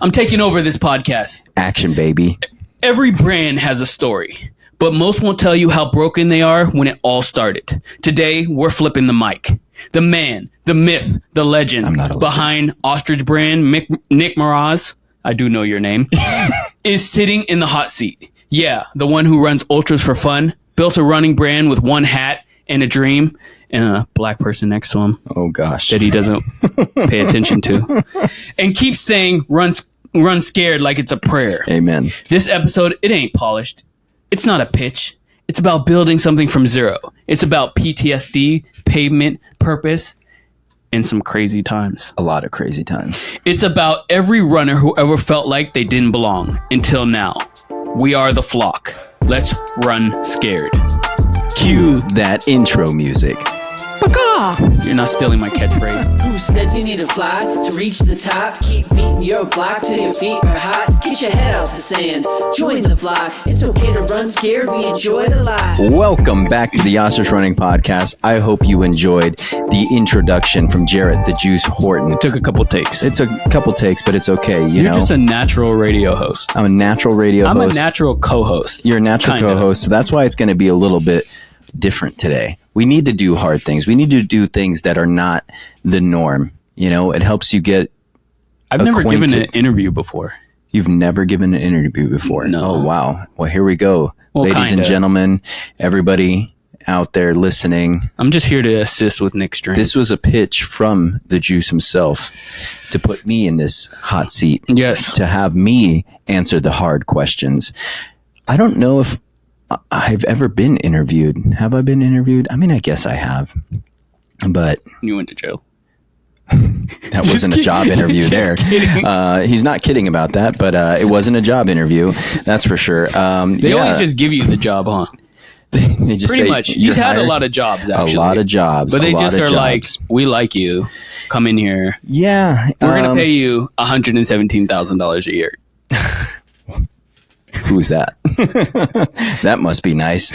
I'm taking over this podcast. Action, baby. Every brand has a story, but most won't tell you how broken they are when it all started. Today, we're flipping the mic. The man, the myth, the legend behind Ostrich brand, Nick Meraz, I do know your name, is sitting in the hot seat. Yeah, the one who runs ultras for fun, built a running brand with one hat and a dream, and a black person next to him. Oh, gosh. That he doesn't pay attention to. And keeps saying, run scared like it's a prayer. Amen. This episode, it ain't polished. It's not a pitch. It's about building something from zero. It's about PTSD, pavement, purpose, and some crazy times. A lot of crazy times. It's about every runner who ever felt like they didn't belong until now. We are the flock. Let's run scared. Cue that intro music. You're not stealing my catchphrase. Who says you need to fly to reach the top? Keep beating your block till your feet are hot. Get your head out the sand. Join the flock. It's okay to run scared. We enjoy the life. Welcome back to the Ostrich Running podcast. I hope you enjoyed the introduction from Jarett, the Juice Horton. It took a couple takes. It's a couple takes, but it's okay. You're just a natural radio host. I'm a natural radio host. I'm a natural co-host. You're a natural co-host. So that's why it's going to be a little bit different today. We need to do hard things. We need to do things that are not the norm. You know, it helps you get I've never given an interview before. You've never given an interview before? No. Oh, wow. Well, here we go. Well, ladies and gentlemen, everybody out there listening. I'm just here to assist with Nick's dreams. This was a pitch from the Juice himself to put me in this hot seat. Yes. To have me answer the hard questions. I don't know if I've ever been interviewed. Have I been interviewed? I mean, I guess I have. But you went to jail. That wasn't a job interview there. He's not kidding about that, but it wasn't a job interview. That's for sure. They always just give you the job, huh? They just pretty much. He's had a lot of jobs, actually. A lot of jobs. But they just are like, we like you. Come in here. Yeah. We're going to pay you $117,000 a year. Who's that? That must be nice.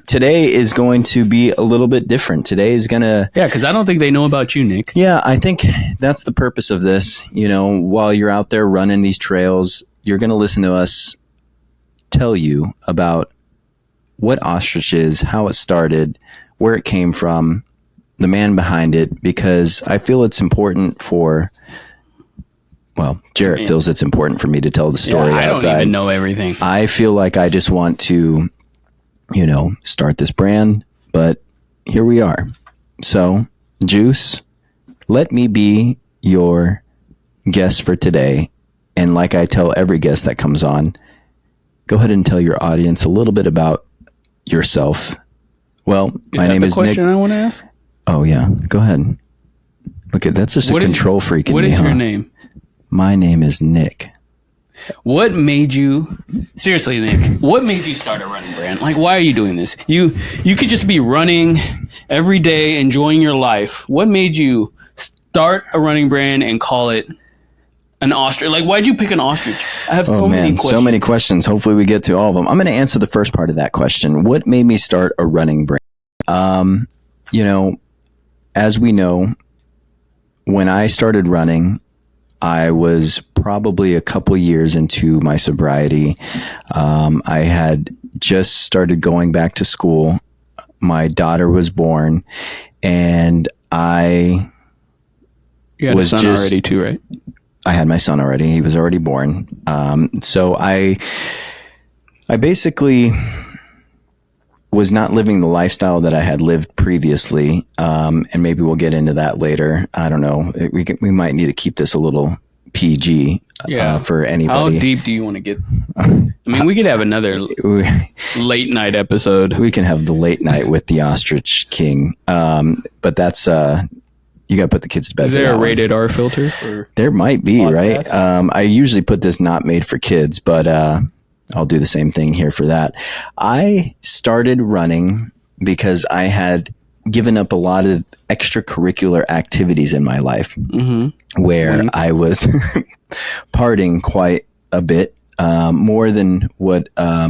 Today is going to be a little bit different. Today is going to... Yeah, because I don't think they know about you, Nick. Yeah, I think that's the purpose of this. You know, while you're out there running these trails, you're going to listen to us tell you about what Ostrich is, how it started, where it came from, the man behind it, because I feel it's important for... Well, Jarett feels it's important for me to tell the story outside. I don't even know everything. I feel like I just want to, start this brand, but here we are. So, Juice, let me be your guest for today. And like I tell every guest that comes on, go ahead and tell your audience a little bit about yourself. Well, my name is Nick. Is that the question I want to ask? Oh, yeah. Go ahead. Look, that's just a control freak in me. What is your name? My name is Nick. What made you, seriously, Nick, what made you start a running brand? Like, why are you doing this? You could just be running every day, enjoying your life. What made you start a running brand and call it an ostrich? Like, why'd you pick an ostrich? I have so many questions. So many questions. Hopefully we get to all of them. I'm going to answer the first part of that question. What made me start a running brand? As we know, when I started running, I was probably a couple years into my sobriety. I had just started going back to school. My daughter was born, and I you had a son already too, right? I had my son already. He was already born. So I basically was not living the lifestyle that I had lived previously. And maybe we'll get into that later. I don't know. We might need to keep this a little PG for anybody. How deep do you want to get? I mean, we could have another late night episode. We can have the late night with the Ostrich King. But that's, you got to put the kids to bed. Is there a rated R filter? There might be, podcast? Right? I usually put this not made for kids, but, I'll do the same thing here for that. I started running because I had given up a lot of extracurricular activities in my life, where I was partying quite a bit, more than what a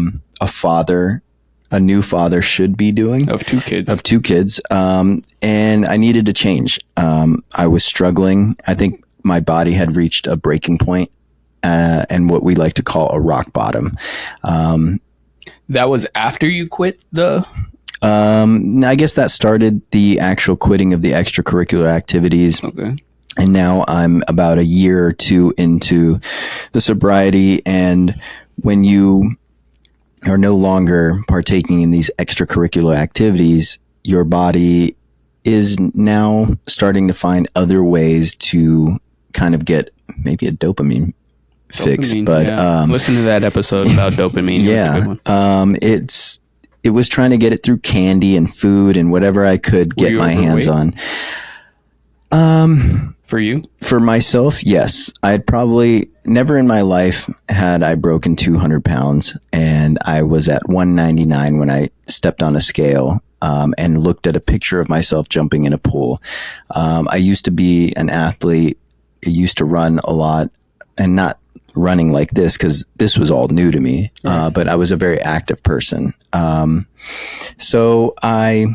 new father should be doing. Of two kids. And I needed to change. I was struggling. I think my body had reached a breaking point and what we like to call a rock bottom. That was after you quit the... I guess that started the actual quitting of the extracurricular activities. Okay. And now I'm about a year or two into the sobriety. And when you are no longer partaking in these extracurricular activities, your body is now starting to find other ways to kind of get maybe a dopamine fix. But listen to that episode about dopamine. It was trying to get it through candy and food and whatever I could get my hands on. For you? For myself, yes. I had probably never in my life had I broken 200 pounds, and I was at 199 when I stepped on a scale and looked at a picture of myself jumping in a pool. I used to be an athlete. I used to run a lot, and not running like this because this was all new to me, but I was a very active person. So I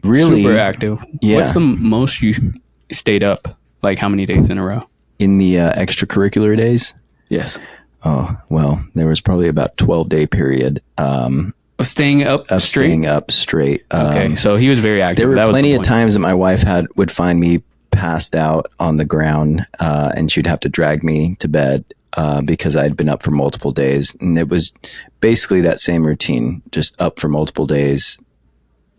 really... Super active. Yeah. What's the most you stayed up? Like how many days in a row? In the extracurricular days? Yes. Oh, well, there was probably about 12-day period. Of staying up straight? Staying up straight. Okay, so he was very active. There were plenty of times that my wife would find me passed out on the ground, and she'd have to drag me to bed because I'd been up for multiple days. And it was basically that same routine, just up for multiple days,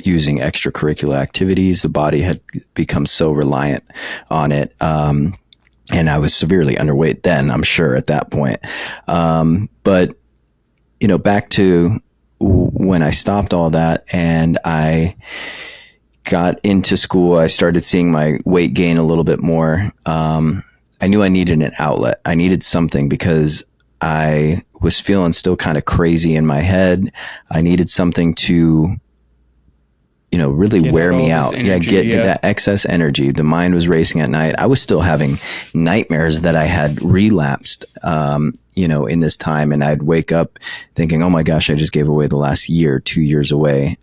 using extracurricular activities. The body had become so reliant on it. And I was severely underweight then, I'm sure, at that point. But, back to when I stopped all that and I got into school, I started seeing my weight gain a little bit more. I knew I needed an outlet. I needed something because I was feeling still kind of crazy in my head. I needed something to really wear me out. Energy, that excess energy. The mind was racing at night. I was still having nightmares that I had relapsed, in this time. And I'd wake up thinking, oh my gosh, I just gave away the last 2 years away.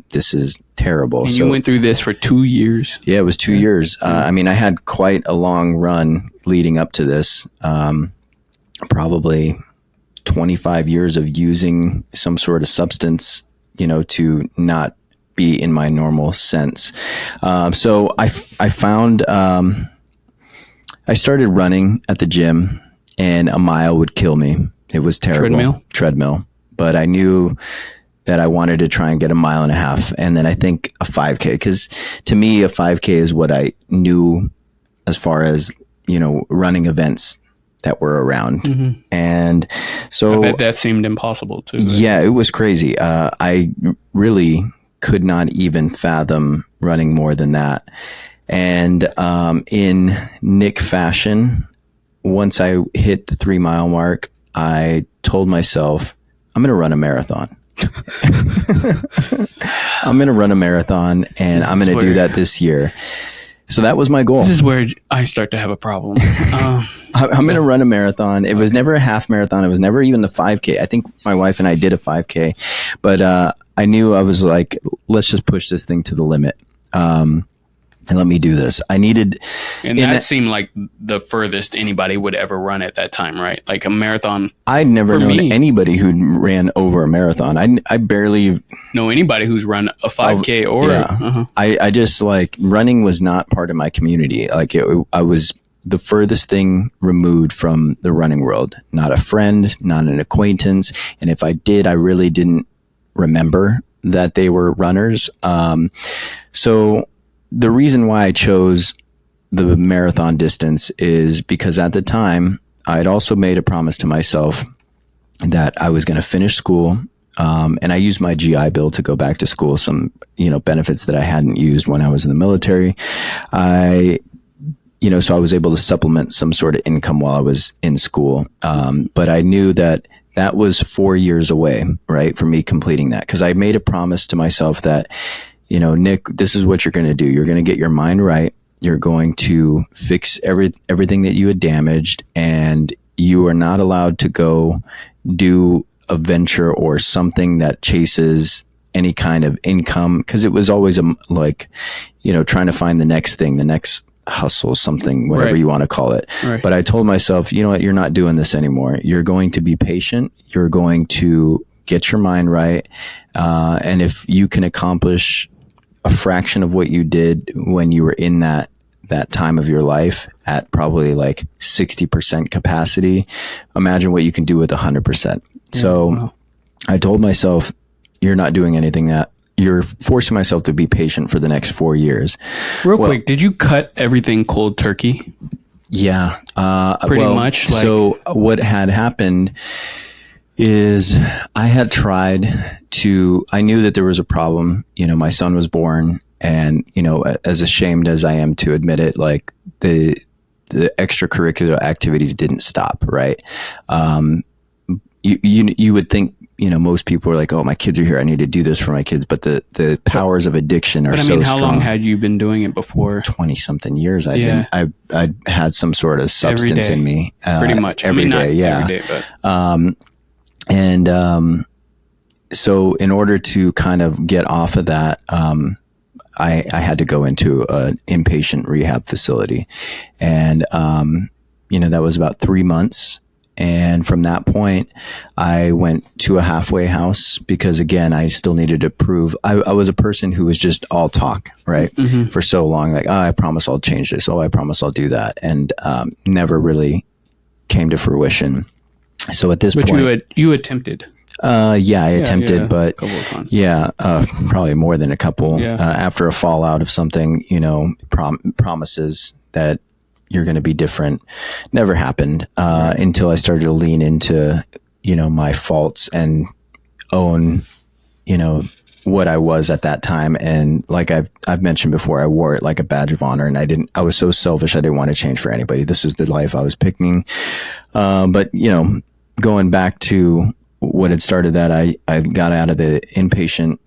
This is terrible. And you went through this for 2 years. Yeah, it was 2 years. I had quite a long run leading up to this. Probably 25 years of using some sort of substance, to not be in my normal sense. So I found, I started running at the gym, and a mile would kill me. It was terrible. Treadmill. But I knew that I wanted to try and get a 1.5 miles. And then I think a 5K, because to me, a 5K is what I knew as far as, running events that were around. Mm-hmm. And so I bet that seemed impossible too. Right? Yeah, it was crazy. I really could not even fathom running more than that. And in Nick fashion, once I hit the 3 mile mark, I told myself, I'm going to run a marathon. I'm going to run a marathon, and I'm going to do that this year. So that was my goal. This is where I start to have a problem. I'm going to run a marathon. It was never a half marathon. It was never even the 5K. I think my wife and I did a 5K, but I knew I was like, let's just push this thing to the limit. And let me do this. I needed... And that seemed like the furthest anybody would ever run at that time, right? Like a marathon. I'd never known anybody who ran over a marathon. I barely... know anybody who's run a 5K or... Yeah. I just running was not part of my community. I was the furthest thing removed from the running world. Not a friend, not an acquaintance. And if I did, I really didn't remember that they were runners. So... the reason why I chose the marathon distance is because at the time I had also made a promise to myself that I was going to finish school. And I used my GI Bill to go back to school, some, benefits that I hadn't used when I was in the military. So I was able to supplement some sort of income while I was in school. But I knew that was 4 years away, right, for me completing that. Cause I made a promise to myself that, Nick, this is what you're going to do. You're going to get your mind right. You're going to fix everything that you had damaged, and you are not allowed to go do a venture or something that chases any kind of income. Cause it was always trying to find the next thing, the next hustle, something, whatever Right. you want to call it. Right. But I told myself, you know what, you're not doing this anymore. You're going to be patient. You're going to get your mind right. And if you can accomplish a fraction of what you did when you were in that time of your life at probably like 60% capacity, imagine what you can do with 100%. So wow. I told myself, you're not doing anything that you're forcing myself to be patient for the next 4 years. Real quick, did you cut everything cold turkey? Yeah. Pretty much. So what had happened is I had tried I knew that there was a problem. You know, my son was born, and, you know, as ashamed as I am to admit it, like the extracurricular activities didn't stop. Right. You would think, you know, most people are like, oh, my kids are here, I need to do this for my kids. But the powers of addiction are so strong. How long had you been doing it before? 20 something years. I had some sort of substance in me. Pretty much. Every day. Yeah. Every day, but. So in order to kind of get off of that, I had to go into an inpatient rehab facility, and, you know, that was about 3 months. And from that point, I went to a halfway house because, again, I still needed to prove. I was a person who was just all talk, right? Mm-hmm. For so long, like, oh, I promise I'll change this. Oh, I promise I'll do that. And never really came to fruition. So at this point, you attempted. I attempted, but a couple of times. Probably more than a couple. Yeah. After a fallout of something, you know, promises that you're going to be different never happened until I started to lean into, you know, my faults and own, you know, what I was at that time. And like I've mentioned before, I wore it like a badge of honor, and I was so selfish. I didn't want to change for anybody. This is the life I was picking. But, you know, going back to what had started that, I got out of the inpatient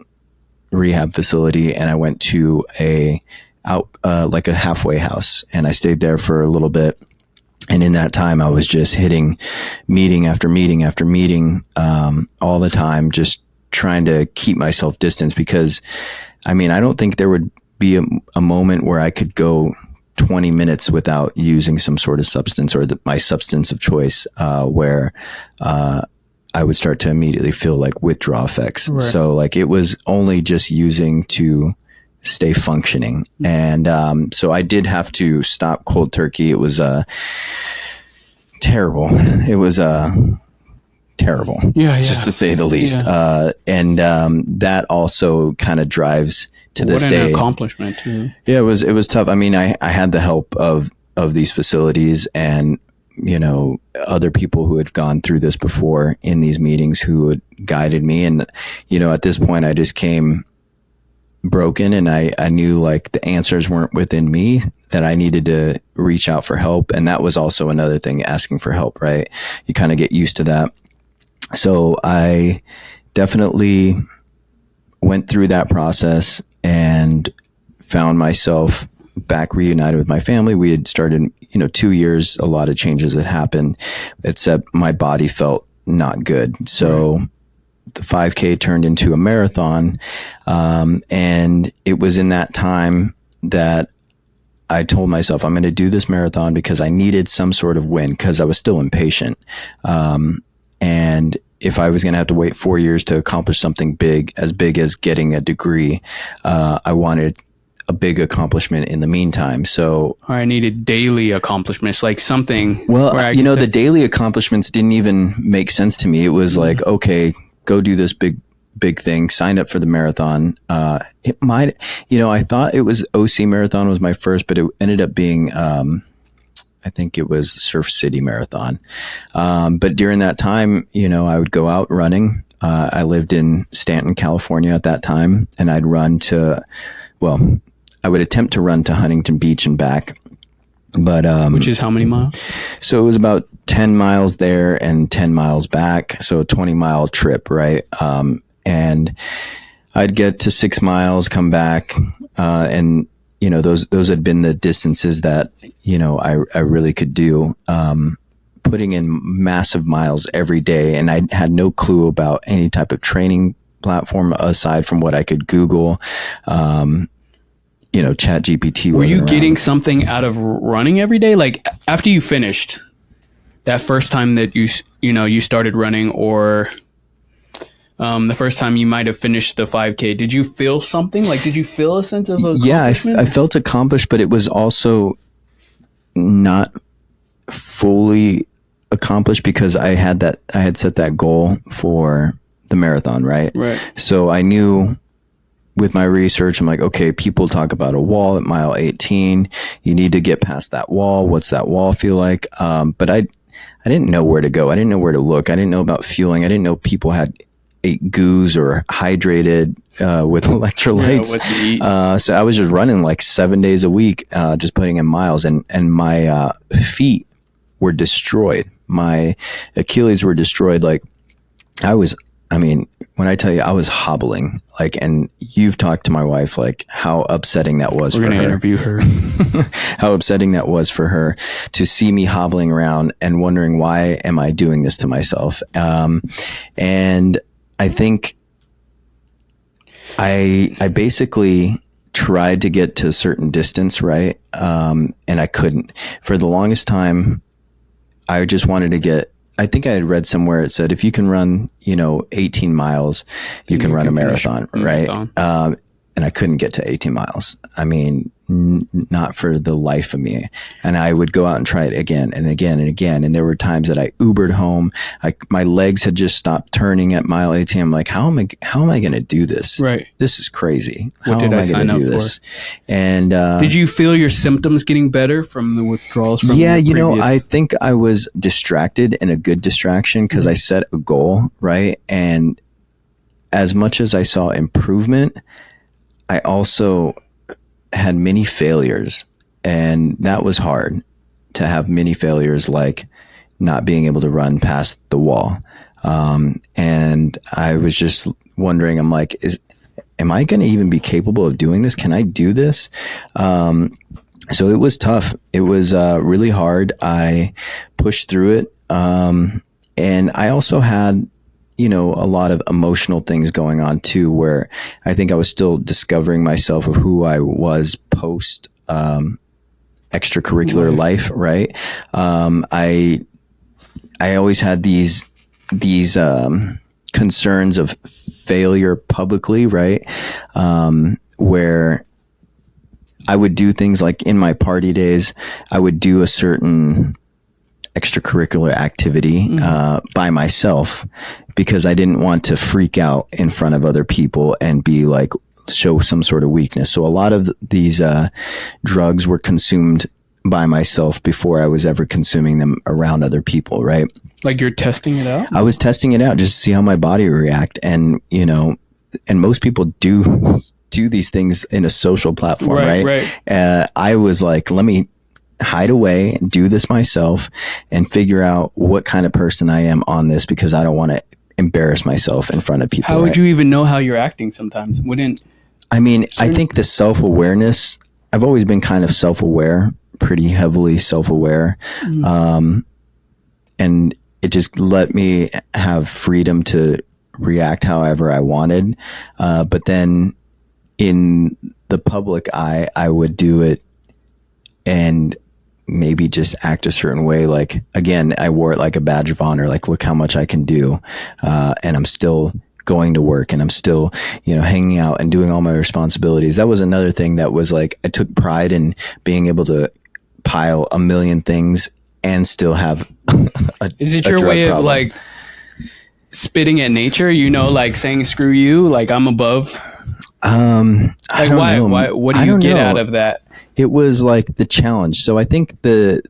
rehab facility, and I went to like a halfway house, and I stayed there for a little bit. And in that time, I was just hitting meeting after meeting after meeting, all the time, just trying to keep myself distanced, because I mean, I don't think there would be a moment where I could go 20 minutes without using some sort of substance, or my substance of choice, where, I would start to immediately feel like withdrawal effects. Right. So like it was only just using to stay functioning. And so I did have to stop cold turkey. It was terrible. It was terrible, just to say the least. Yeah. And that also kind of drives to this day. What an accomplishment. Yeah, it was tough. I mean, I had the help of these facilities, and, you know, other people who had gone through this before in these meetings who had guided me. And, you know, at this point I just came broken, and I knew like the answers weren't within me, that I needed to reach out for help. And that was also another thing, asking for help, right? You kind of get used to that. So I definitely went through that process and found myself back reunited with my family. We had started, you know, 2 years, a lot of changes had happened, except my body felt not good. So the 5K turned into a marathon. And it was in that time that I told myself, I'm going to do this marathon because I needed some sort of win, because I was still impatient. And if I was going to have to wait 4 years to accomplish something big as getting a degree, I wanted a big accomplishment in the meantime. So I needed daily accomplishments, like something. Well, you know, the daily accomplishments didn't even make sense to me. It was like, okay, go do this big thing, signed up for the marathon. It might, you know, I thought it was OC Marathon was my first, but it ended up being, I think it was Surf City Marathon. But during that time, you know, I would go out running. I lived in Stanton, California at that time, and I'd run I would attempt to run to Huntington Beach and back. But which is how many miles? So it was about 10 miles there and 10 miles back. So a 20-mile trip, right? And I'd get to 6 miles, come back, and, you know, those had been the distances that, you know, I really could do, putting in massive miles every day. And I had no clue about any type of training platform aside from what I could Google. Chat GPT. Were you getting something out of running every day? Like after you finished that first time that you started running, or the first time you might have finished the 5K, did you feel something? Like, did you feel a sense of accomplishment? Yeah, I felt accomplished, but it was also not fully accomplished because I had set that goal for the marathon, right? Right. So I knew with my research, I'm like, okay, people talk about a wall at mile 18. You need to get past that wall. What's that wall feel like? But I didn't know where to go. I didn't know where to look. I didn't know about fueling. I didn't know people had ate goos or hydrated with electrolytes. Yeah, what to eat. So I was just running like 7 days a week, just putting in miles, and my feet were destroyed. My Achilles were destroyed. Like when I tell you I was hobbling, and you've talked to my wife, how upsetting that was for her. We're going to interview her. How upsetting that was for her to see me hobbling around and wondering, why am I doing this to myself? And I think I basically tried to get to a certain distance, right? And I couldn't. For the longest time, I just wanted to get, I think I had read somewhere it said, if you can run, 18 miles, you can run a marathon, right? And I couldn't get to 18 miles. I mean, not for the life of me. And I would go out and try it again and again and again. And there were times that I Ubered home. My legs had just stopped turning at mile 18. I'm like, how am I going to do this? Right. This is crazy. What did I sign up for? And, did you feel your symptoms getting better from the withdrawals? Yeah. I think I was distracted, in a good distraction, because I set a goal, right? And as much as I saw improvement, I also had many failures, and that was hard to have many failures, like not being able to run past the wall. And I was just wondering, I'm like, am I going to even be capable of doing this? Can I do this? So it was tough. It was really hard. I pushed through it. And I also had, a lot of emotional things going on too, where I think I was still discovering myself of who I was post, extracurricular life. Right. I always had these concerns of failure publicly. Right. Where I would do things like in my party days, I would do a certain extracurricular activity by myself, because I didn't want to freak out in front of other people and be like, show some sort of weakness. So a lot of these drugs were consumed by myself before I was ever consuming them around other people, right? Like you're testing it out? I was testing it out just to see how my body would react. And, and most people do these things in a social platform, right? I was like, let me hide away and do this myself and figure out what kind of person I am on this, because I don't want to embarrass myself in front of people. How would you even know how you're acting sometimes? I think the self-awareness, I've always been kind of self-aware, pretty heavily self-aware. And it just let me have freedom to react however I wanted. But then in the public eye, I would do it and maybe just act a certain way. Like, again, I wore it like a badge of honor, like, look how much I can do. And I'm still going to work, and I'm still, hanging out and doing all my responsibilities. That was another thing that was like, I took pride in being able to pile a million things and still have Is it your way of like spitting at nature, like saying, screw you, like I'm above? I don't know. What do you get out of that? It was like the challenge. So I think the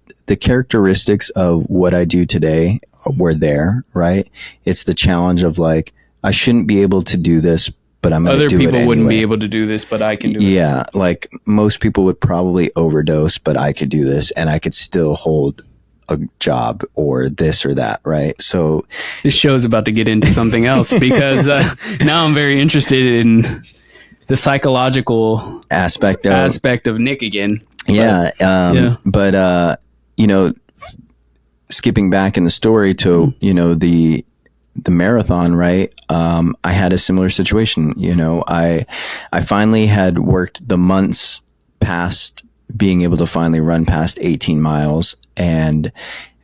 characteristics of what I do today were there, right? It's the challenge of like, I shouldn't be able to do this, but I'm going to do it anyway. Other people wouldn't be able to do this, but I can do it. Yeah. Like most people would probably overdose, but I could do this, and I could still hold a job or this or that, right? So this show's about to get into something else, because now I'm very interested in the psychological aspect of Nick again. But skipping back in the story to the marathon, right? I had a similar situation. I finally had worked the months past being able to finally run past 18 miles. And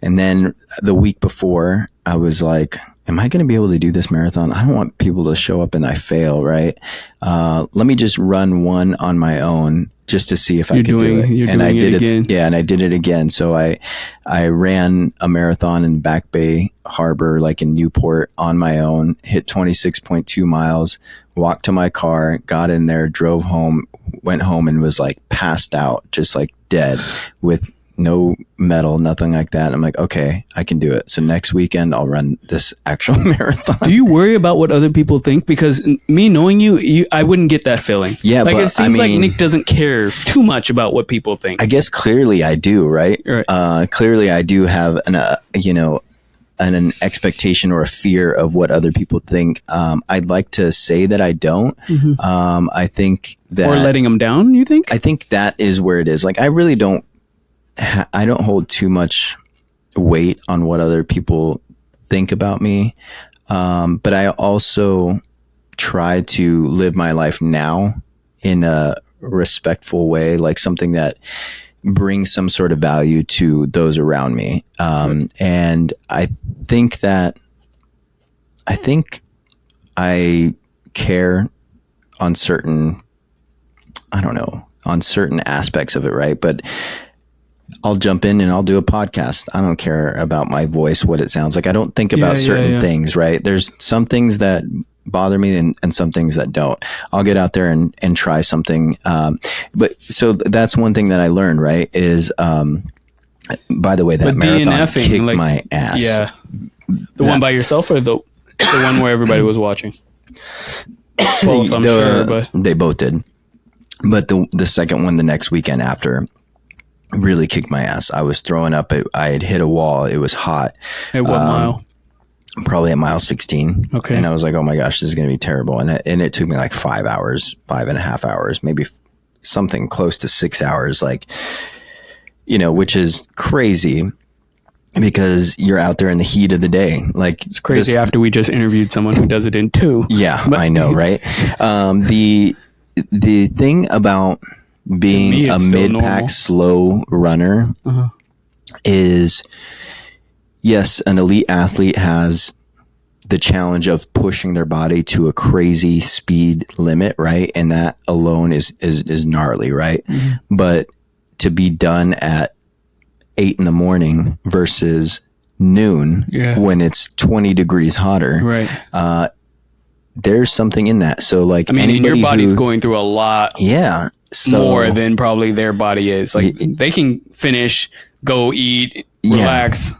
then the week before, I was like, am I going to be able to do this marathon? I don't want people to show up and I fail, right? Let me just run one on my own just to see if I can do it. And I did it again. Yeah, and I did it again. So I ran a marathon in Back Bay Harbor, like in Newport, on my own, hit 26.2 miles, walked to my car, got in there, drove home, went home and was like passed out, just like dead with no medal, nothing like that. I'm like, okay, I can do it. So next weekend I'll run this actual marathon. Do you worry about what other people think? Because me knowing you, I wouldn't get that feeling. Yeah, like but it seems like Nick doesn't care too much about what people think. I guess clearly I do, right? Clearly I do have an expectation or a fear of what other people think. I'd like to say that I don't. I think that, or letting them down, you think? I think that is where it is. Like, I really don't hold too much weight on what other people think about me. But I also try to live my life now in a respectful way, like something that brings some sort of value to those around me. And I think I care on certain aspects of it. Right. But I'll jump in and I'll do a podcast. I don't care about my voice, what it sounds like. I don't think about certain things, right? There's some things that bother me and some things that don't. I'll get out there and try something. But so that's one thing that I learned, right? Is, by the way, that marathon kicked my ass. Yeah. The one by yourself or the one where everybody was watching? Both, I'm sure, but they both did. But the second one, the next weekend after, really kicked my ass. I was throwing up. I had hit a wall. It was hot. At what mile? Probably at mile 16. Okay. And I was like, oh my gosh, this is going to be terrible. And it took me like 5.5 hours, maybe something close to 6 hours, like, which is crazy because you're out there in the heat of the day. Like, it's crazy after we just interviewed someone who does it in 2. Yeah, I know. Right. The thing about being a mid-pack slow runner is, yes, an elite athlete has the challenge of pushing their body to a crazy speed limit, right? And that alone is gnarly, right? But to be done at 8 a.m. versus noon when it's 20 degrees hotter, right? There's something in that. So like, I mean, and your body's going through a lot. Yeah. More than probably their body is. Like, they can finish, go eat, relax,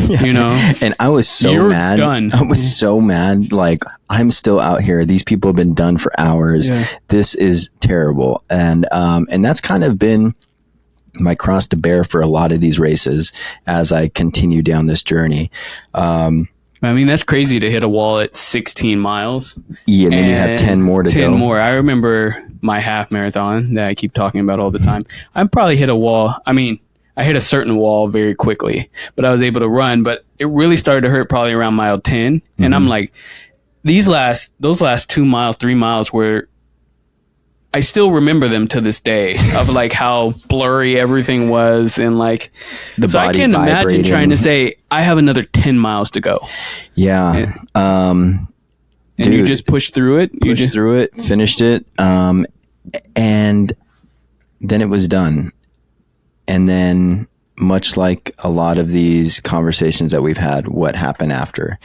And I was so mad. Done. I was so mad. Like, I'm still out here. These people have been done for hours. Yeah. This is terrible. And that's kind of been my cross to bear for a lot of these races as I continue down this journey. I mean, that's crazy to hit a wall at 16 miles. Yeah, and then you have 10 more to go. 10 more. I remember my half marathon that I keep talking about all the time. I probably hit a wall. I mean, I hit a certain wall very quickly, but I was able to run. But it really started to hurt probably around mile 10. And I'm like, those last 2 miles, 3 miles were, I still remember them to this day of like how blurry everything was and like the body I can't imagine trying to say I have another 10 miles to go. Yeah. And dude, you just pushed through it. Finished it. And then it was done. And then, much like a lot of these conversations that we've had, what happened after?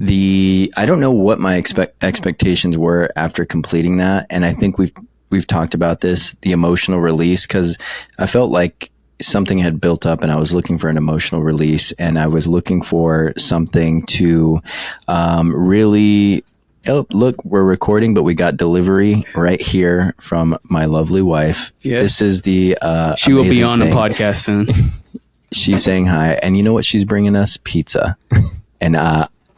I don't know what my expectations were after completing that. And I think we've talked about this, the emotional release, because I felt like something had built up and I was looking for an emotional release, and I was looking for something to really, oh, look, we're recording, but we got delivery right here from my lovely wife. Yes. This is the she will be on the podcast soon. She's saying hi. And you know what she's bringing us? Pizza. And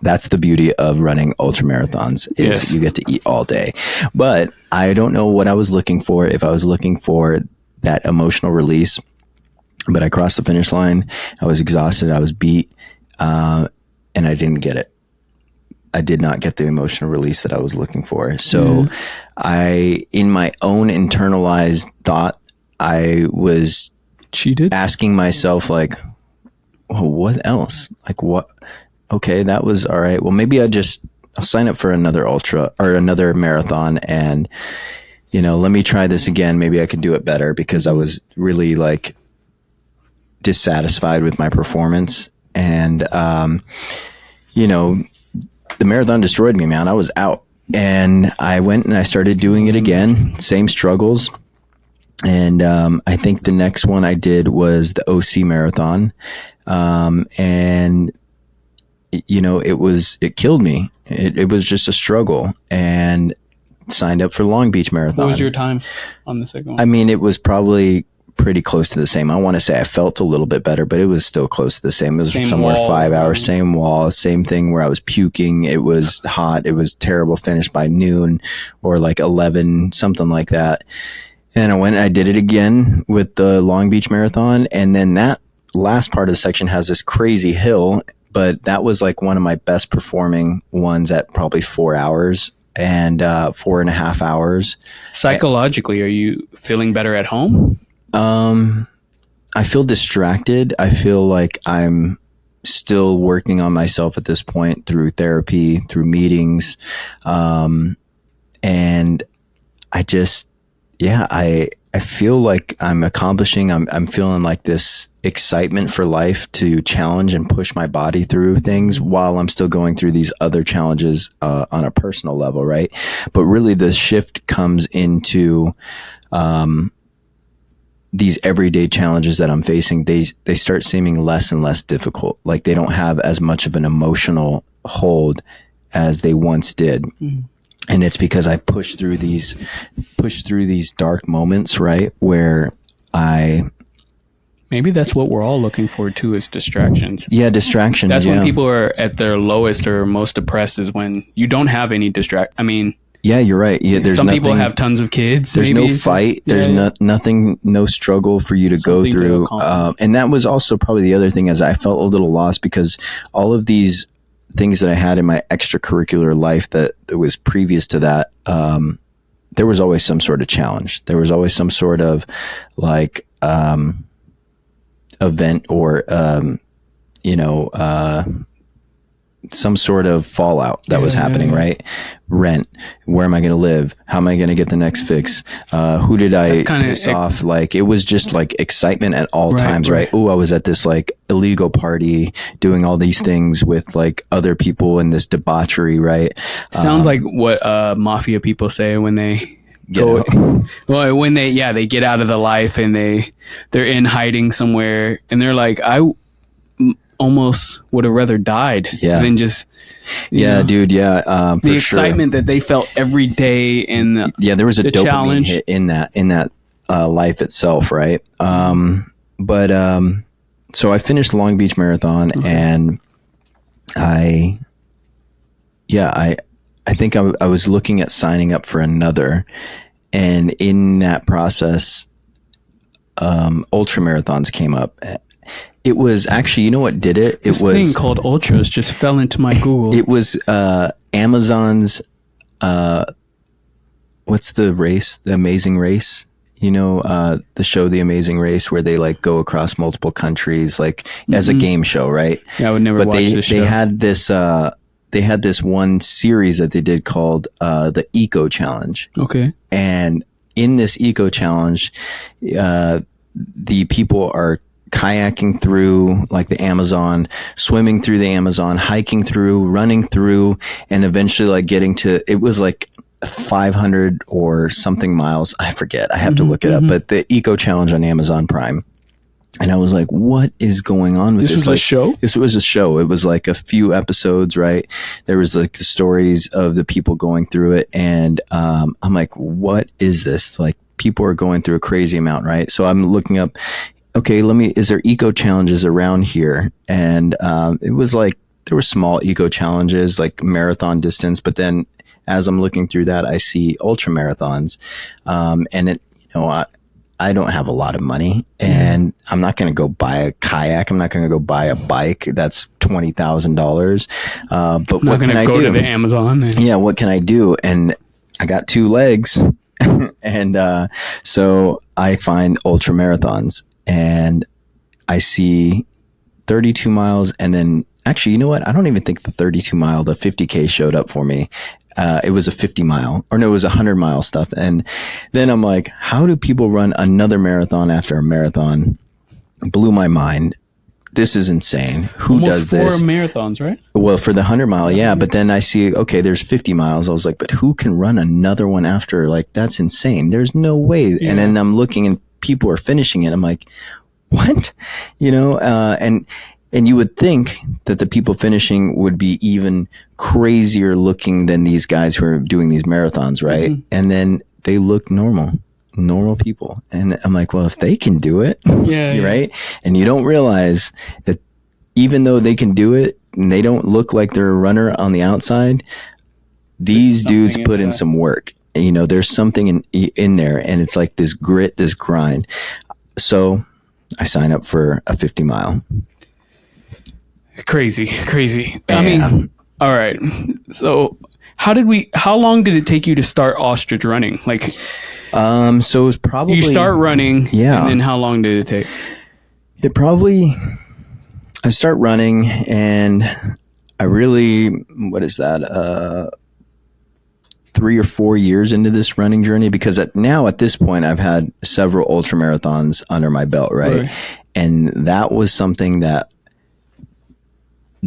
that's the beauty of running ultra marathons is you get to eat all day. But I don't know what I was looking for, if I was looking for that emotional release. But I crossed the finish line. I was exhausted. I was beat. And I didn't get it. I did not get the emotional release that I was looking for. So in my own internalized thought I was cheated, asking myself like, well, what else? Like what? Okay, that was all right. Well, maybe I'll sign up for another ultra or another marathon, and let me try this again. Maybe I could do it better, because I was really like dissatisfied with my performance. And the marathon destroyed me, man. I was out, and I went and I started doing it again. Same struggles. And I think the next one I did was the OC marathon. And it killed me. It was just a struggle, and signed up for Long Beach Marathon. What was your time on the second one? I mean, it was probably pretty close to the same. I want to say I felt a little bit better, but it was still close to the same. It was somewhere 5 hours, same wall, same thing where I was puking. It was hot. It was terrible. Finished by noon or like 11, something like that. And I went and I did it again with the Long Beach Marathon. And then that last part of the section has this crazy hill, but that was like one of my best performing ones at probably 4 hours and 4.5 hours. Psychologically, are you feeling better at home? I feel distracted. I feel like I'm still working on myself at this point through therapy, through meetings. And I just, I feel like I'm accomplishing, I'm feeling like this excitement for life to challenge and push my body through things while I'm still going through these other challenges on a personal level, right? But really the shift comes into these everyday challenges that I'm facing. They start seeming less and less difficult. Like they don't have as much of an emotional hold as they once did. Mm. And it's because I pushed through these dark moments, right? Where maybe that's what we're all looking for too, is distractions. Yeah, distractions. That's when people are at their lowest or most depressed, is when you don't have any yeah, you're right. Yeah, there's people have tons of kids. There's no fight. There's nothing, no struggle for you to go through. And that was also probably the other thing, is I felt a little lost, because all of these things that I had in my extracurricular life that was previous to that, there was always some sort of challenge. There was always some sort of like event or some sort of fallout that was happening, right? Rent. Where am I going to live? How am I going to get the next fix? Who did I piss off? Like, it was just like excitement at all times, right? Oh, I was at this like illegal party doing all these things with like other people in this debauchery, right? Sounds like what mafia people say when they when they get out of the life and they're in hiding somewhere, and they're like, I almost would have rather died than just dude, the excitement that they felt every day, and there was a dopamine challenge hit in that life itself, right? So I finished Long Beach Marathon, and I think I was looking at signing up for another, and in that process, ultra marathons came up. It was actually, you know what did it? This thing called ultras just fell into my Google. It was Amazon's, what's the race? The Amazing Race? The show The Amazing Race, where they like go across multiple countries, like as a game show, right? Yeah, I would never watch this show. They had this one series that they did called the Eco Challenge. Okay. And in this Eco Challenge, the people are kayaking through like the Amazon, swimming through the Amazon, hiking through, running through, and eventually like getting to, it was like 500 or something miles. I forget. I have to look it up, but the Eco Challenge on Amazon Prime. And I was like, what is going on with this? This was a show? This was a show. It was like a few episodes, right? There was like the stories of the people going through it. And I'm like, what is this? Like, people are going through a crazy amount, right? So I'm looking up, okay, is there eco challenges around here? And it was like, there were small eco challenges, like marathon distance. But then as I'm looking through that, I see ultra marathons. And it, I don't have a lot of money, and I'm not going to go buy a kayak. I'm not going to go buy a bike. That's $20,000. But what can I do? Go to the Amazon. Yeah, what can I do? And I got two legs. And so I find ultra marathons, and I see 32 miles, and then actually, you know what? I don't even think the 32 mile, the 50K showed up for me. It was a 50 mile, or no, it was 100-mile stuff. And then I'm like, how do people run another marathon after a marathon? Blew my mind. This is insane. Who Almost does this? 4 marathons, right? Well, for the 100-mile, yeah. But then I see, okay, there's 50 miles. I was like, but who can run another one after? Like, that's insane. There's no way. Yeah. And then I'm looking, and people are finishing it. I'm like, what? You know, and you would think that the people finishing would be even crazier looking than these guys who are doing these marathons, right? Mm-hmm. And then they look normal people. And I'm like, well, if they can do it, right? And you don't realize that even though they can do it and they don't look like they're a runner on the outside, these dudes put in some work. You know, there's something in there, and it's like this grit, this grind. So I sign up for a 50 mile. Crazy. Yeah. I mean, all right. So how long did it take you to start Ostrich Running? Like, so it was probably, you start running. Yeah. And then how long did it take? I start running, and I really, what is that? 3 or 4 years into this running journey, because at this point I've had several ultra marathons under my belt. Right. And that was something that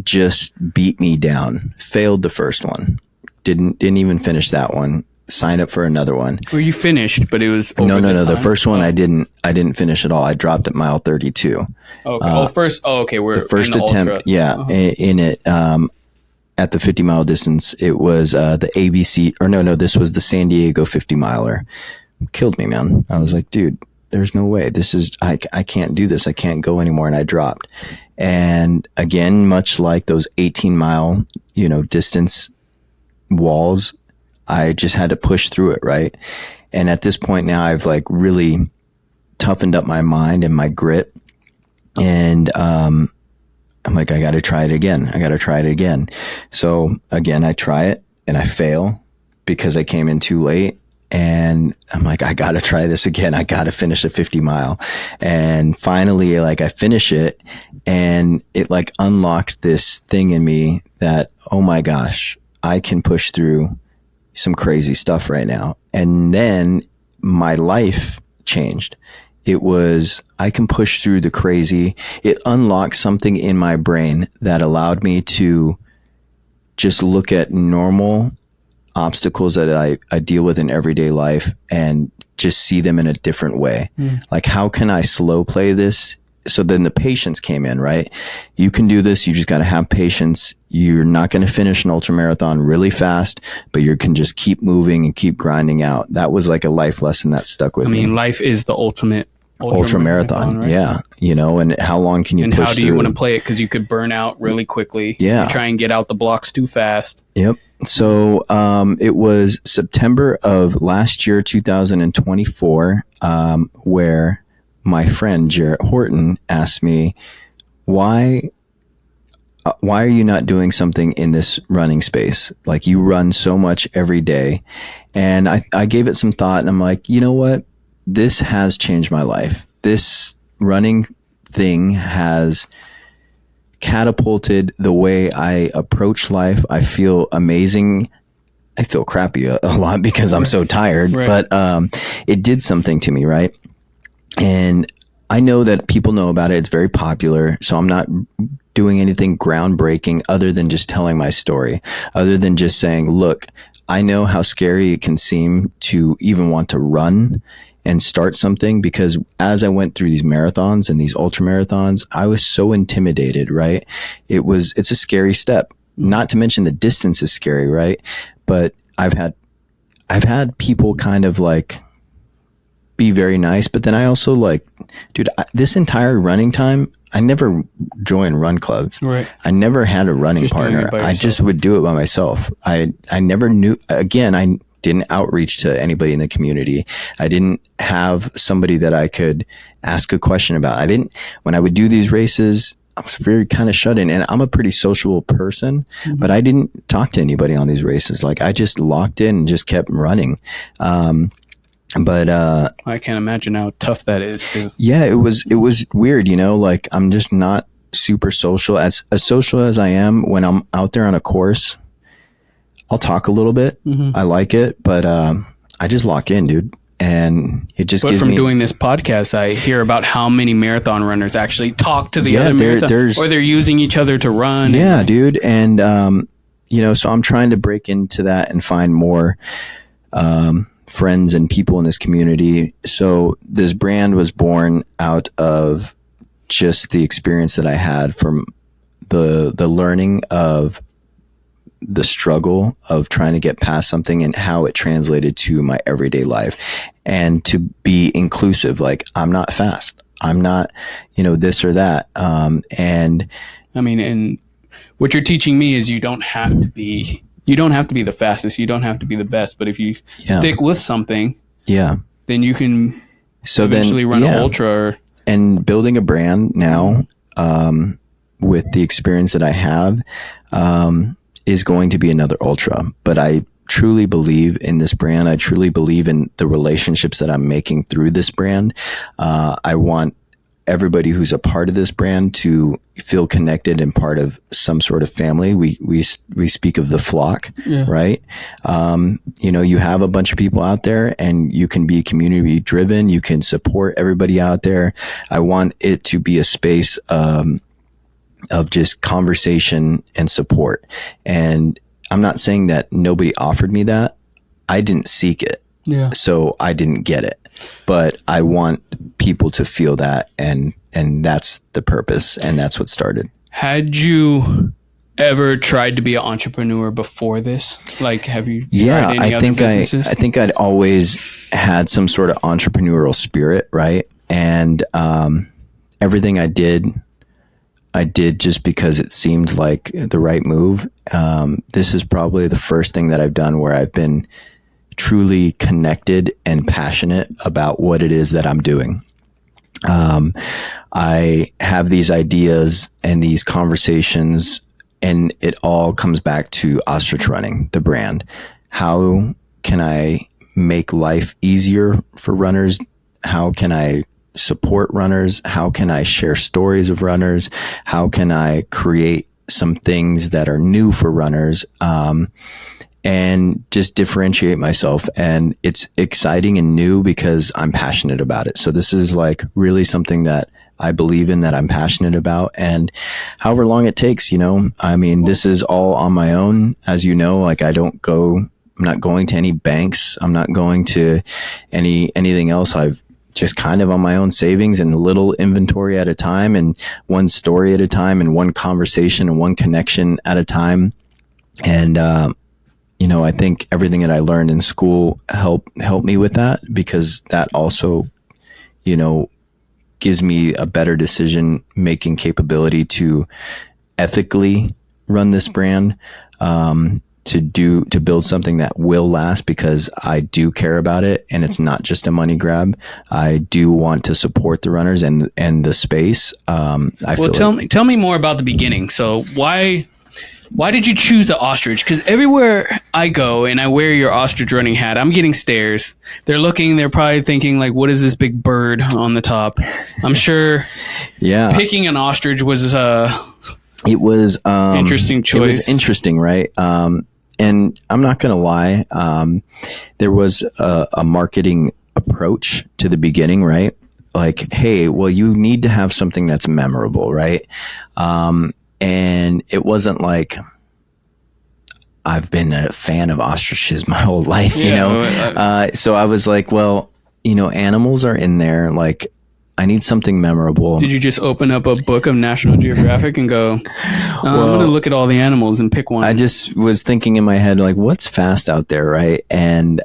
just beat me down. Failed the first one. Didn't even finish that one. Signed up for another one. Well, you finished, but it was over no. The first one I didn't finish at all. I dropped at mile 32. Okay. Okay. We're the first in the attempt. ultra. Yeah. Uh-huh. In it, at the 50 mile distance, it was the ABC, or no, this was the San Diego 50 miler. Killed me, man. I was like, dude, there's no way. This is, I can't do this. I can't go anymore. And I dropped. And again, much like those 18-mile, distance walls, I just had to push through it. Right. And at this point now, I've like really toughened up my mind and my grit. And, I'm like, I got to try it again. So again, I try it and I fail because I came in too late. And I'm like, I got to try this again. I got to finish a 50 mile. And finally, like, I finish it, and it like unlocked this thing in me that, oh my gosh, I can push through some crazy stuff right now. And then my life changed. It was, I can push through the crazy. It unlocked something in my brain that allowed me to just look at normal obstacles that I deal with in everyday life and just see them in a different way. Like, how can I slow play this? So then the patience came in, right? You can do this. You just got to have patience. You're not going to finish an ultra marathon really fast, but you can just keep moving and keep grinding out. That was like a life lesson that stuck with me. I mean, life is the ultimate ultra marathon, right? Yeah. And how long can you push through? And how do you want to play it? Because you could burn out really quickly. Yeah. You try and get out the blocks too fast. Yep. So it was September of last year, 2024, where my friend Jarett Horton asked me, why are you not doing something in this running space? Like, you run so much every day. And I gave it some thought, and I'm like, you know what? This has changed my life. This running thing has catapulted the way I approach life. I feel amazing. I feel crappy a lot because I'm so tired, but it did something to me, right? And I know that people know about it. It's very popular. So I'm not doing anything groundbreaking other than just telling my story, other than just saying, look, I know how scary it can seem to even want to run and start something, because as I went through these marathons and these ultra marathons, I was so intimidated, right? It's a scary step, not to mention the distance is scary, right? But I've had people kind of like be very nice, but then I also like, dude, this entire running time, I never joined run clubs. Right. I never had a running partner. I just would do it by myself. I never knew, again, I didn't outreach to anybody in the community. I didn't have somebody that I could ask a question about. When I would do these races, I was very kind of shut in, and I'm a pretty sociable person, but I didn't talk to anybody on these races. Like, I just locked in and just kept running. But I can't imagine how tough that is too. yeah, it was weird, you know, like I'm just not super social. As social as I am when I'm out there on a course, I'll talk a little bit. I like it, but I just lock in, dude. And it just gives me... doing this podcast, I hear about how many marathon runners actually talk to the other marathon, or they're using each other to run. Yeah, dude. And, you know, so I'm trying to break into that and find more friends and people in this community. So this brand was born out of just the experience that I had from the learning of the struggle of trying to get past something and how it translated to my everyday life, and to be inclusive. Like, I'm not fast. I'm not, you know, this or that. And I mean, and what you're teaching me is you don't have to be the fastest. You don't have to be the best, but if you stick with something, then you can eventually run an ultra. And building a brand now, with the experience that I have, is going to be another ultra. But I truly believe in this brand. I truly believe in the relationships that I'm making through this brand. I want everybody who's a part of this brand to feel connected and part of some sort of family. We speak of the flock, right? You know, you have a bunch of people out there and you can be community driven. You can support everybody out there. I want it to be a space, of just conversation and support. And I'm not saying that nobody offered me that. I didn't seek it. Yeah. So I didn't get it, but I want people to feel that. And that's the purpose. And that's what started. Had you ever tried to be an entrepreneur before this? Like, have you tried any other businesses? I think I'd always had some sort of entrepreneurial spirit. Right. And, everything I did just because it seemed like the right move. This is probably the first thing that I've done where I've been truly connected and passionate about what it is that I'm doing. I have these ideas and these conversations, and it all comes back to Ostrich Running, the brand. How can I make life easier for runners? How can I support runners? How can I share stories of runners? How can I create some things that are new for runners? And just differentiate myself. And it's exciting and new because I'm passionate about it. So this is like really something that I believe in, that I'm passionate about, and however long it takes, you know, I mean, this is all on my own. As you know, like I'm not going to any banks. I'm not going to anything else. I've just kind of on my own savings and a little inventory at a time, and one story at a time, and one conversation and one connection at a time. And, you know, I think everything that I learned in school helped me with that, because that also, you know, gives me a better decision making capability to ethically run this brand, to build something that will last, because I do care about it and it's not just a money grab. I do want to support the runners and the space. Tell me more about the beginning. So why did you choose the ostrich? Because everywhere I go and I wear your Ostrich Running hat, I'm getting stares. They're probably thinking like, what is this big bird on the top? I'm sure picking an ostrich was it was interesting choice. It was interesting, right? And I'm not going to lie. There was a marketing approach to the beginning, right? Like, hey, well, you need to have something that's memorable, right? And it wasn't like I've been a fan of ostriches my whole life, you know? So I was like, well, you know, animals are in there. Like, I need something memorable. Did you just open up a book of National Geographic and go, I'm going to look at all the animals and pick one? I just was thinking in my head, like, what's fast out there, right? And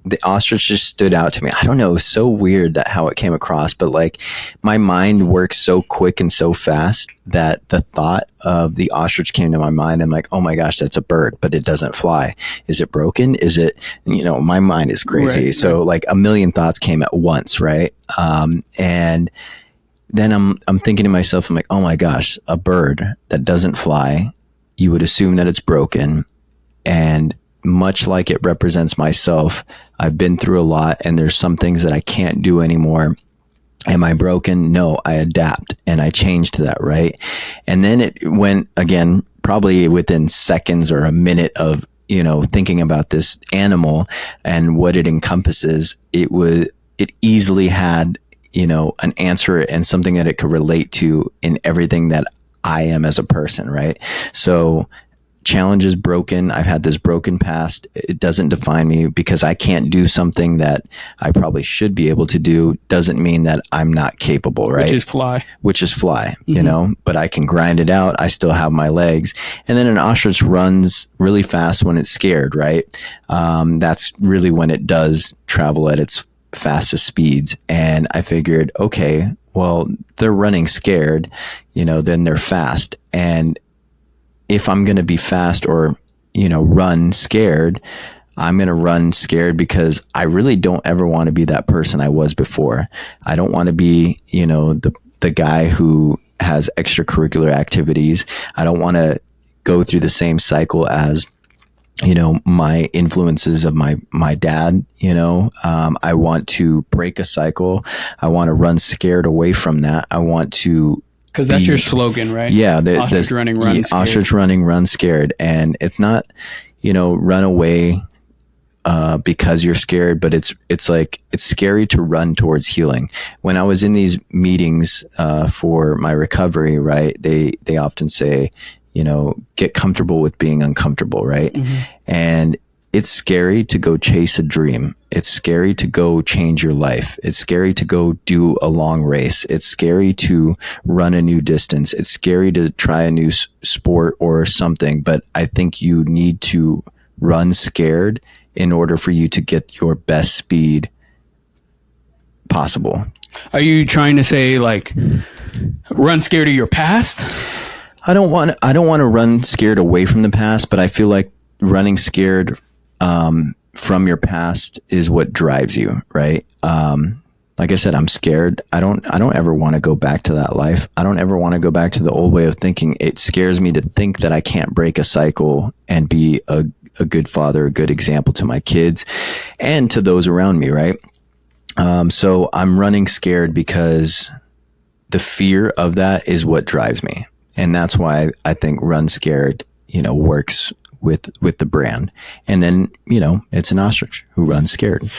the ostrich just stood out to me. I don't know. It was so weird that how it came across, but like my mind works so quick and so fast that the thought of the ostrich came to my mind. I'm like, oh my gosh, that's a bird, but it doesn't fly. Is it broken? Is it, you know, my mind is crazy. Right, so like a million thoughts came at once. Right. And then I'm thinking to myself, I'm like, oh my gosh, a bird that doesn't fly, you would assume that it's broken. And much like it represents myself. I've been through a lot, and there's some things that I can't do anymore. Am I broken? No, I adapt and I change to that, right? And then it went, again, probably within seconds or a minute of, thinking about this animal and what it encompasses. It easily had, an answer and something that it could relate to in everything that I am as a person, right? So challenge is broken. I've had this broken past. It doesn't define me. Because I can't do something that I probably should be able to do doesn't mean that I'm not capable, right? Which is fly, but I can grind it out. I still have my legs. And then an ostrich runs really fast when it's scared, right? That's really when it does travel at its fastest speeds. And I figured, okay, well, they're running scared, then they're fast. And if I'm going to be fast or, run scared, I'm going to run scared because I really don't ever want to be that person I was before. I don't want to be, the guy who has extracurricular activities. I don't want to go through the same cycle as, my influences of my dad. I want to break a cycle. I want to run scared away from that. I want to, because that's your slogan, right? Yeah. Ostrich running, run scared. Ostrich running, run scared. And it's not, run away because you're scared, but it's like, it's scary to run towards healing. When I was in these meetings for my recovery, right, they often say, get comfortable with being uncomfortable, right? Mm-hmm. And it's scary to go chase a dream. It's scary to go change your life. It's scary to go do a long race. It's scary to run a new distance. It's scary to try a new sport or something. But I think you need to run scared in order for you to get your best speed possible. Are you trying to say like run scared of your past? I don't want to run scared away from the past, but I feel like running scared from your past is what drives you, right? Like I said, I'm scared. I don't ever want to go back to that life. I don't ever want to go back to the old way of thinking. It scares me to think that I can't break a cycle and be a good father, a good example to my kids and to those around me, right? So I'm running scared because the fear of that is what drives me. And that's why I think run scared, works with the brand. And then, it's an ostrich who runs scared.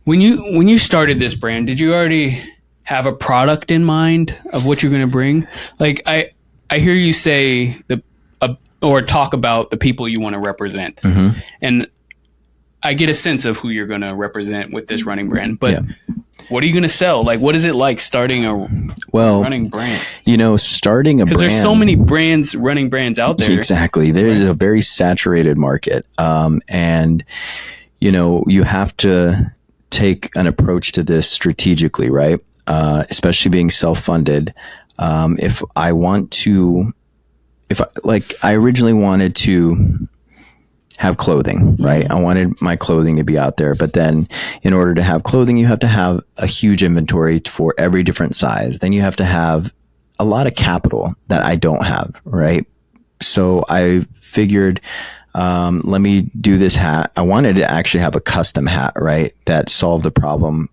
When you started this brand, did you already have a product in mind of what you're going to bring? Like I hear you say or talk about the people you want to represent. Mm-hmm. And I get a sense of who you're going to represent with this running brand, but what are you going to sell? Like, what is it like starting a running brand? Starting a brand. Because there's so many running brands out there. Exactly. There's a very saturated market. And, you have to take an approach to this strategically, right? Especially being self-funded. I originally wanted to have clothing, right? I wanted my clothing to be out there, but then in order to have clothing, you have to have a huge inventory for every different size. Then you have to have a lot of capital that I don't have, right? So I figured, let me do this hat. I wanted to actually have a custom hat, right? That solved the problem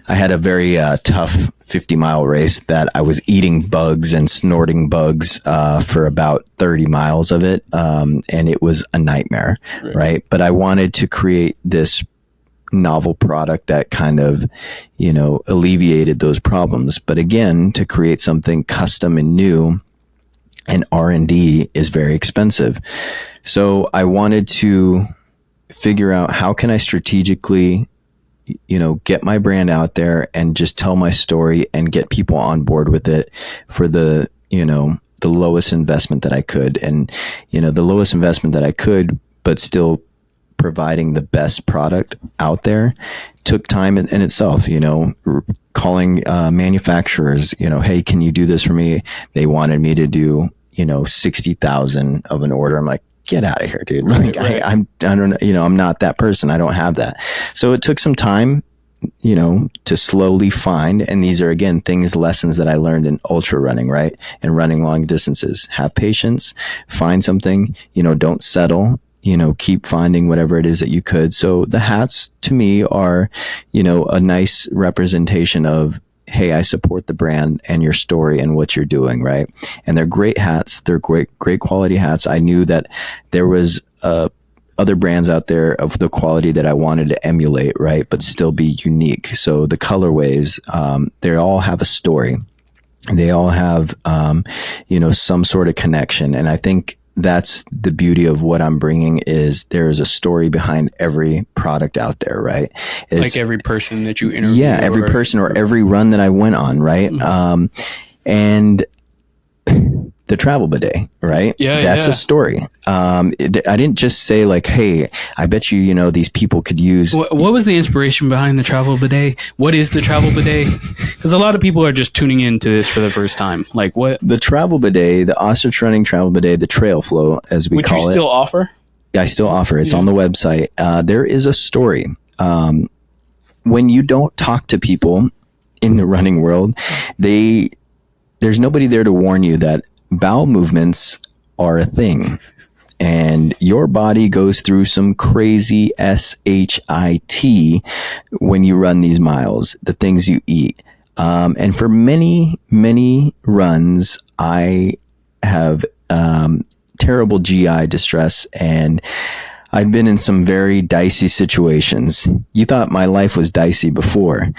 I had a very tough 50-mile race that I was eating bugs and snorting bugs for about 30 miles of it. And it was a nightmare, right? But I wanted to create this novel product that kind of, alleviated those problems. But again, to create something custom and new, and R&D is very expensive. So I wanted to figure out how can I strategically get my brand out there and just tell my story and get people on board with it for the lowest investment that I could. And, the lowest investment that I could, but still providing the best product out there took time in itself, calling manufacturers, hey, can you do this for me? They wanted me to do, 60,000 of an order. I'm like, get out of here, dude. Like, right. I don't know, I'm not that person. I don't have that. So it took some time, to slowly find, and these are again, lessons that I learned in ultra running, right? And running long distances. Have patience, find something, don't settle, keep finding whatever it is that you could. So the hats to me are, a nice representation of, hey, I support the brand and your story and what you're doing, right? And they're great hats. They're great quality hats. I knew that there was other brands out there of the quality that I wanted to emulate, right? But still be unique. So the colorways, they all have a story. They all have, some sort of connection. And I think that's the beauty of what I'm bringing is there is a story behind every product out there, right? It's, like every person that you interview. Yeah, every person or every run that I went on, right? Mm-hmm. And the travel bidet, right? Yeah, that's a story. I didn't just say like, hey, I bet you, these people could use. What was the inspiration behind the travel bidet? What is the travel bidet? Because a lot of people are just tuning into this for the first time. Like what? The travel bidet, the Ostrich Running travel bidet, the trail flow, as we call it. Which you still offer? Yeah, I still offer. It's on the website. There is a story. When you don't talk to people in the running world, there's nobody there to warn you that bowel movements are a thing, and your body goes through some crazy SHIT when you run these miles, the things you eat. And for many, many runs, I have terrible GI distress, and I've been in some very dicey situations. You thought my life was dicey before.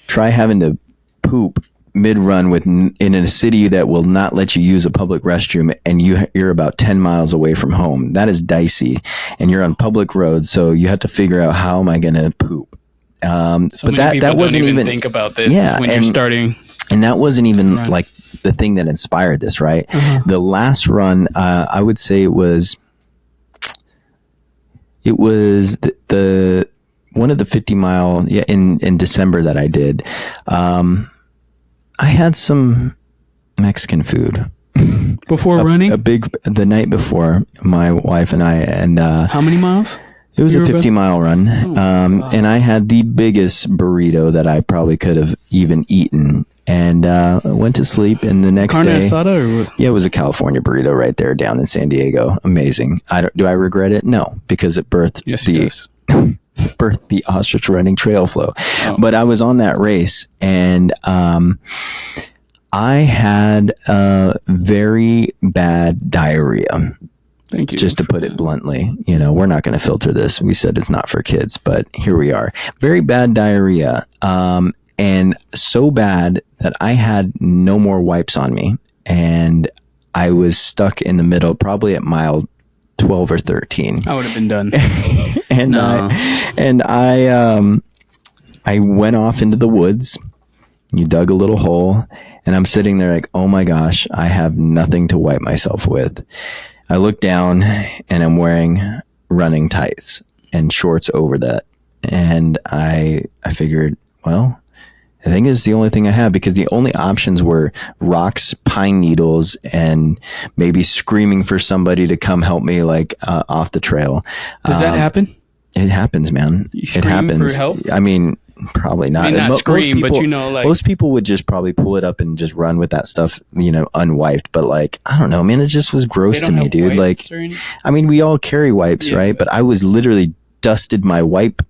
Try having to poop mid-run in a city that will not let you use a public restroom, and you're about 10 miles away from home. That is dicey, and you're on public roads, so you have to figure out, how am I going to poop? But that wasn't even think about this when you're starting, and that wasn't even like the thing that inspired this, right? Mm-hmm. The last run, I would say it was the one of the 50-mile in December that I did. I had some Mexican food before running. The night before, my wife and I, and how many miles? It was a 50-mile run, and I had the biggest burrito that I probably could have even eaten, and went to sleep. And the next day, carne asada, or what? Yeah, it was a California burrito right there down in San Diego. Amazing. Do I regret it? No, because it birthed the Ostrich Running trail flow. Oh. But I was on that race, and I had very bad diarrhea. Thank you. Just to put it bluntly, we're not going to filter this. We said it's not for kids, but here we are. Very bad diarrhea. And so bad that I had no more wipes on me. And I was stuck in the middle, probably at mile 12 or 13. I would have been done. And I went off into the woods. You dug a little hole, and I'm sitting there like, oh my gosh, I have nothing to wipe myself with. I look down, and I'm wearing running tights and shorts over that. And I figured, well, I think it's the only thing I have, because the only options were rocks, pine needles, and maybe screaming for somebody to come help me, like off the trail. Does that happen? It happens, man. It happens. For help? I mean, probably not. I mean, not scream, most people, but most people would just probably pull it up and just run with that stuff, unwiped. But like, I don't know, man. It just was gross to me, dude. Like, I mean, we all carry wipes, right? But I was literally dusted my wipe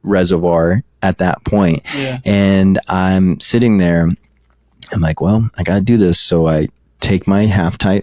reservoir at that point. Yeah. And I'm sitting there. I'm like, well, I got to do this. So I take my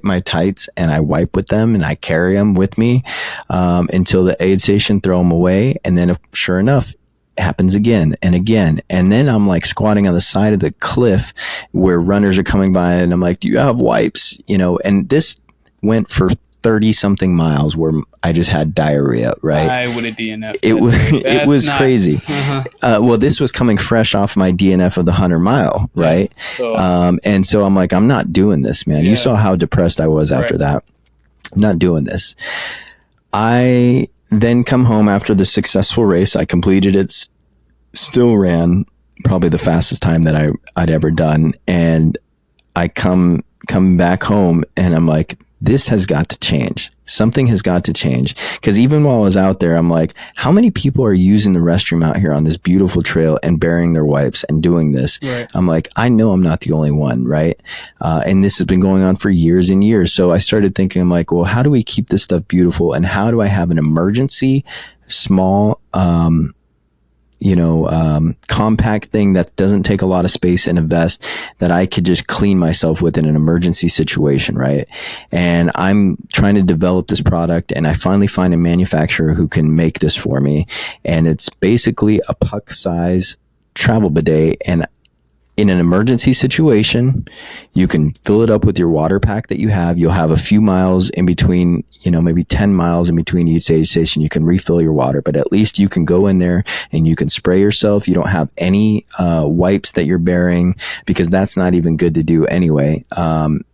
my tights, and I wipe with them, and I carry them with me until the aid station, throw them away. And then sure enough, it happens again and again. And then I'm like squatting on the side of the cliff where runners are coming by, and I'm like, do you have wipes? And this went for 30 something miles where I just had diarrhea, right? I would have DNF. It was crazy. Uh-huh. Well, this was coming fresh off my DNF of the 100 mile, right? Yeah. And so I'm like, I'm not doing this, man. Yeah. You saw how depressed I was after that. I'm not doing this. I then come home after the successful race. I completed it, still ran probably the fastest time that I'd ever done. And I come back home, and I'm like, this has got to change. Something has got to change. Because even while I was out there, I'm like, how many people are using the restroom out here on this beautiful trail and burying their wipes and doing this? Right. I'm like, I know I'm not the only one, right? And this has been going on for years and years. So I started thinking, I'm like, well, how do we keep this stuff beautiful? And how do I have an emergency, small, compact thing that doesn't take a lot of space in a vest that I could just clean myself with in an emergency situation, right? And I'm trying to develop this product, and I finally find a manufacturer who can make this for me. And it's basically a puck size travel bidet, and in an emergency situation, you can fill it up with your water pack that you have. You'll have a few miles in between, maybe 10 miles in between each aid station. You can refill your water, but at least you can go in there and you can spray yourself. You don't have any wipes that you're bearing, because that's not even good to do anyway. And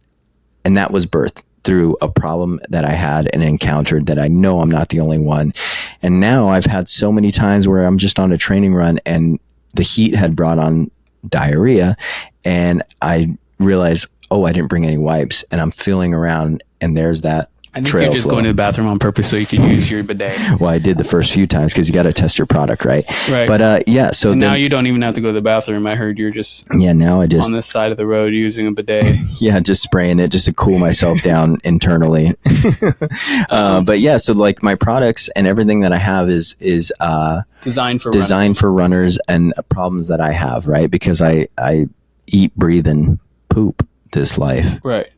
that was birthed through a problem that I had and encountered that I know I'm not the only one. And now I've had so many times where I'm just on a training run and the heat had brought on diarrhea, and I realized, I didn't bring any wipes, and I'm feeling around, and there's that I think trail you're just flow. going to the bathroom on purpose so you could use your bidet. Well, I did the first few times because you got to test your product, right? Right. But so and then, now you don't even have to go to the bathroom. I heard you're just now I just on the side of the road using a bidet. just spraying it just to cool myself down internally. But so like my products and everything that I have is Designed for runners and problems that I have, right? Because I eat, breathe, and poop this life. Right.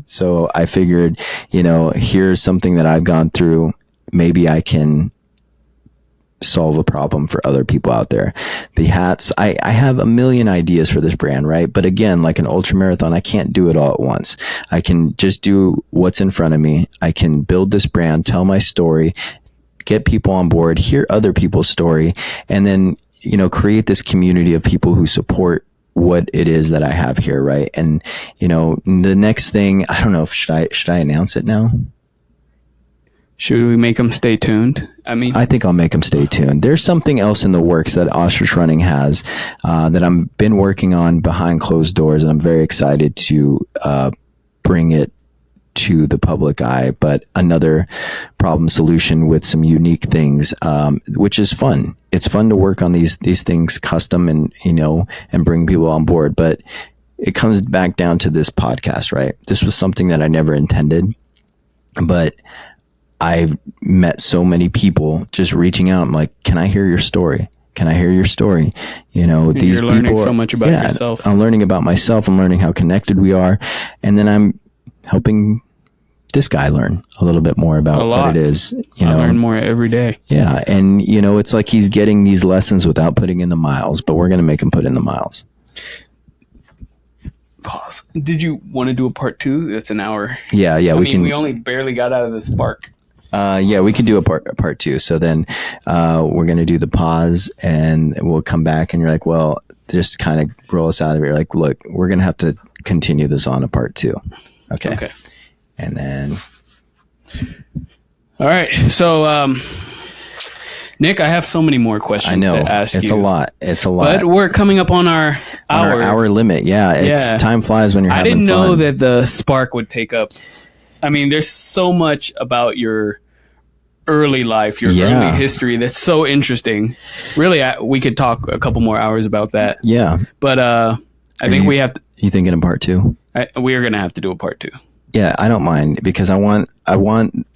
So I figured, here's something that I've gone through. Maybe I can solve a problem for other people out there. The hats, I have a million ideas for this brand, right? But again, like an ultra marathon, I can't do it all at once. I can just do what's in front of me. I can build this brand, tell my story, get people on board, hear other people's story, and then, create this community of people who support what it is that I have here, right? And the next thing, I don't know if should I announce it now? Should we make them stay tuned? I think I'll make them stay tuned. There's something else in the works that Ostrich Running has that I've been working on behind closed doors, and I'm very excited to bring it to the public eye, but another problem solution with some unique things, which is fun. It's fun to work on these things custom and bring people on board. But it comes back down to this podcast, right? This was something that I never intended, but I've met so many people just reaching out. I'm like, can I hear your story? Can I hear your story? These you're learning people so much about yourself. I'm learning about myself. I'm learning how connected we are. And then I'm helping this guy learn a little bit more about what it is. I learn more every day. Yeah. And, it's like he's getting these lessons without putting in the miles, but we're going to make him put in the miles. Pause. Did you want to do a part 2? That's an hour. Yeah. We only barely got out of the spark. We can do a part 2. So then we're going to do the pause, and we'll come back, and you're like, well, just kind of roll us out of here. Like, look, we're going to have to continue this on a part 2. Okay. And then. All right. So, Nick, I have so many more questions to ask you. It's a lot. But we're coming up on our hour limit. Yeah. Time flies when you're having fun. I didn't know that the spark would take up. There's so much about your early life, your early history that's so interesting. Really, we could talk a couple more hours about that. Yeah. But I think we have to. You thinking of part 2? We are going to have to do a part 2. Yeah, I don't mind, because I want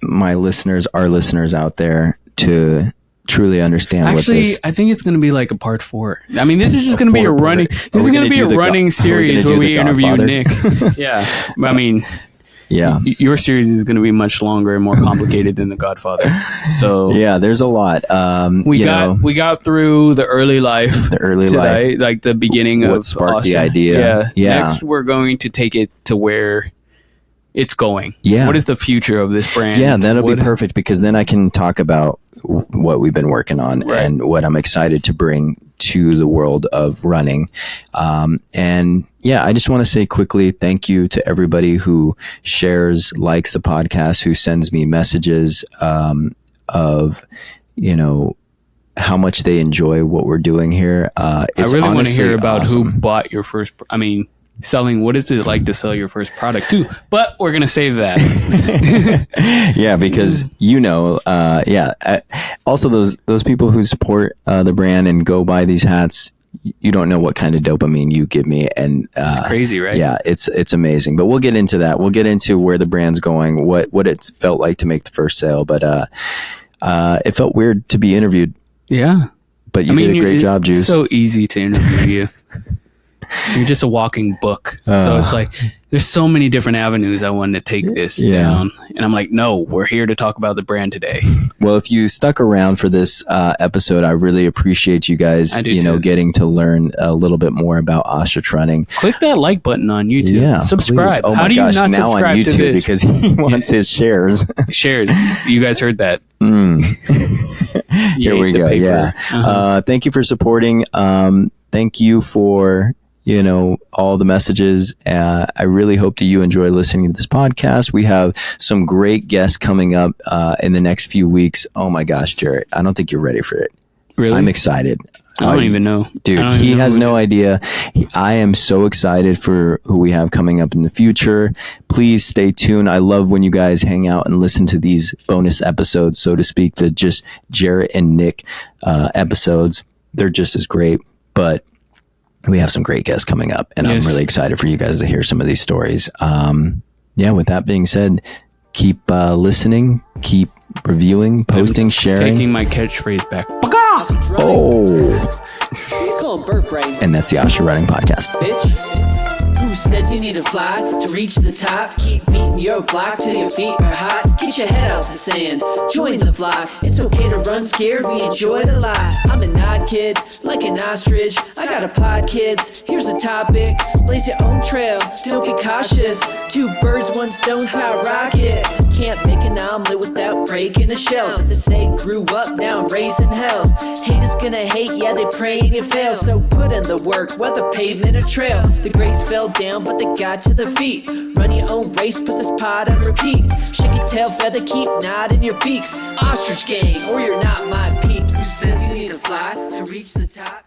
my listeners, our listeners out there, to truly understand. Actually, I think it's going to be like a part 4. This is just going to be a running. This is going to be a running series where we interview Nick. Yeah, Yeah, your series is going to be much longer and more complicated than The Godfather. So yeah, there's a lot. We got through the early life, life, like the beginning what of sparked Austria. the idea. Yeah. Next, we're going to take it to where it's going. Yeah. What is the future of this brand? Yeah, that'll be perfect, because then I can talk about what we've been working on and what I'm excited to bring to the world of running. And yeah, I just want to say quickly, thank you to everybody who shares, likes the podcast, who sends me messages of, how much they enjoy what we're doing here. I really want to hear about who bought your first. selling. What is it like to sell your first product too? But we're gonna save that. Yeah, because also those people who support the brand and go buy these hats, you don't know what kind of dopamine you give me, and it's crazy, right? Yeah, it's amazing. But we'll get into that. We'll get into where the brand's going, what it's felt like to make the first sale. But it felt weird to be interviewed. Yeah, but you did a great job, Juice. It's so easy to interview you. You're just a walking book. So it's like, there's so many different avenues I wanted to take this down. And I'm like, no, we're here to talk about the brand today. Well, if you stuck around for this episode, I really appreciate you guys, getting to learn a little bit more about Ostrich Running. Click that like button on YouTube. Yeah, subscribe. Please. Oh How my do you gosh, not now subscribe on YouTube to this? Because he wants his shares. Shares. You guys heard that. Here we go. Paper. Yeah. Thank you for supporting. Thank you for all the messages. I really hope that you enjoy listening to this podcast. We have some great guests coming up in the next few weeks. Oh my gosh, Jarett, I don't think you're ready for it. Really? I'm excited. I don't even know. Dude, he has no idea. I am so excited for who we have coming up in the future. Please stay tuned. I love when you guys hang out and listen to these bonus episodes, so to speak, the just Jarett and Nick episodes. They're just as great, but we have some great guests coming up, and I'm really excited for you guys to hear some of these stories. With that being said, keep listening, keep reviewing, posting, sharing. Taking my catchphrase back. You call burp right? And that's the Ostrich Running Podcast. Bitch. Who says you need to fly to reach the top? Keep beating your block till your feet are hot. Get your head out the sand, join the flock. It's okay to run scared, we enjoy the lie. I'm an odd kid, like an ostrich. I got a pod, kids, here's a topic. Blaze your own trail, don't be cautious. 2 birds, 1 stone's how I rock it. Can't make an omelet without breaking a shell. But this egg grew up, now I'm raising hell. Haters gonna hate, yeah, they pray and you fail. So put in the work, whether pavement or trail. The grades fell down, but they got to the feet. Run your own race, put this pod on repeat. Shake your tail feather, keep nodding your beaks. Ostrich gang, or you're not my peeps. Who says you need to fly to reach the top?